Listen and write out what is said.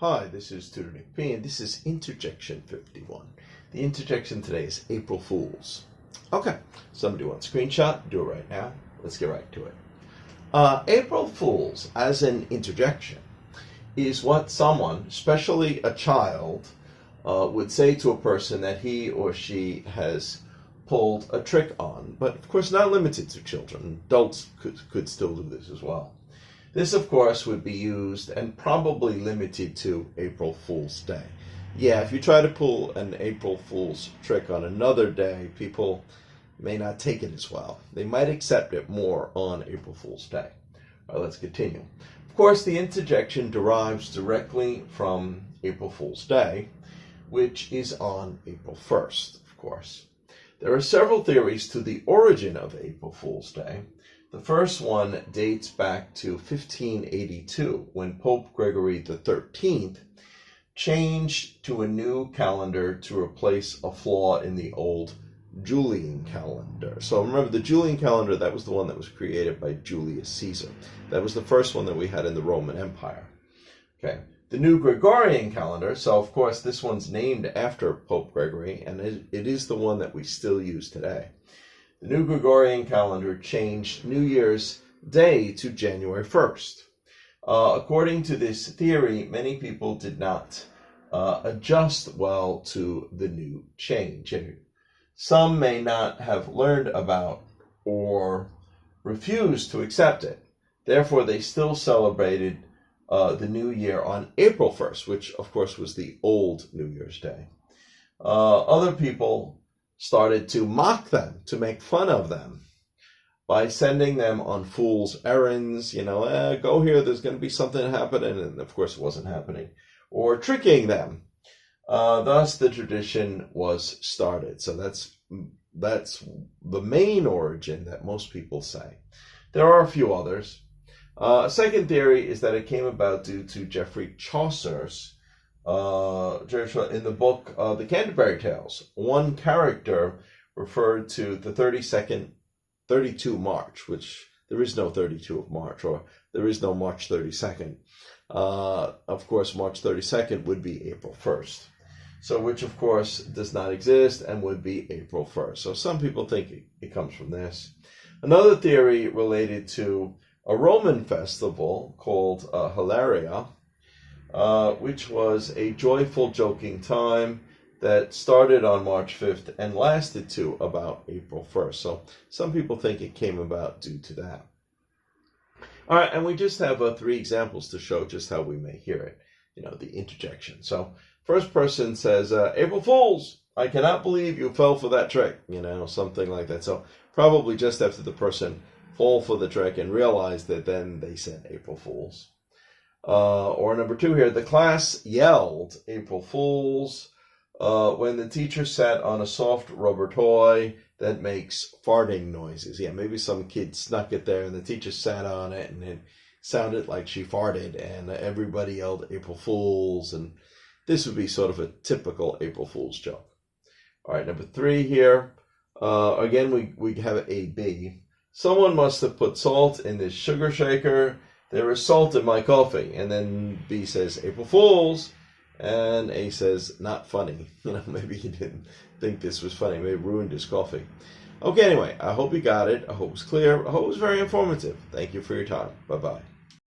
Hi, this is Tutor Nick P, and this is Interjection 51. The interjection today is April Fools. Okay, somebody wants a screenshot? Do it right now. Let's get right to it. April Fools, as an interjection, is what someone, especially a child, would say to a person that he or she has pulled a trick on. But of course not limited to children. Adults could still do this as well. This, of course, would be used and probably limited to April Fool's Day. Yeah, if you try to pull an April Fool's trick on another day, people may not take it as well. They might accept it more on April Fool's Day. All right, let's continue. Of course, the interjection derives directly from April Fool's Day, which is on April 1st, of course. There are several theories to the origin of April Fool's Day. The first one dates back to 1582, when Pope Gregory XIII changed to a new calendar to replace a flaw in the old Julian calendar. So remember, the Julian calendar, that was the one that was created by Julius Caesar. That was the first one that we had in the Roman Empire. Okay. The new Gregorian calendar, so of course this one's named after Pope Gregory, and it is the one that we still use today. The new Gregorian calendar changed New Year's Day to January 1st. According to this theory, many people did not adjust well to the new change. Some may not have learned about or refused to accept it. Therefore, they still celebrated the New Year on April 1st, which of course was the old New Year's Day. Other people started to mock them, to make fun of them by sending them on fool's errands, go here, there's going to be something happening, and of course it wasn't happening, or tricking them. Thus the tradition was started. So that's the main origin that most people say. There are a few others. A second theory is that it came about due to Geoffrey Chaucer's in the book The Canterbury Tales. One character referred to the 32 March, which there is no 32 of March, or there is no March 32nd. Of course, March 32nd would be April 1st. So which, of course, does not exist and would be April 1st. So some people think it comes from this. Another theory related to a Roman festival called Hilaria, which was a joyful, joking time that started on March 5th and lasted to about April 1st. So some people think it came about due to that. All right, and we just have 3 examples to show just how we may hear it, the interjection. So first person says, April Fools, I cannot believe you fell for that trick, something like that. So probably just after the person fall for the trick and realized that, then they said April Fools. Or number 2 here, the class yelled April Fools when the teacher sat on a soft rubber toy that makes farting noises. Yeah, maybe some kid snuck it there and the teacher sat on it and it sounded like she farted, and everybody yelled April Fools, and this would be sort of a typical April Fool's joke. All right, number 3 here. Again, we have a B. Someone must have put salt in this sugar shaker. There is salt in my coffee. And then B says, April Fools. And A says, not funny. Maybe he didn't think this was funny. Maybe it ruined his coffee. Okay, anyway, I hope you got it. I hope it was clear. I hope it was very informative. Thank you for your time. Bye-bye.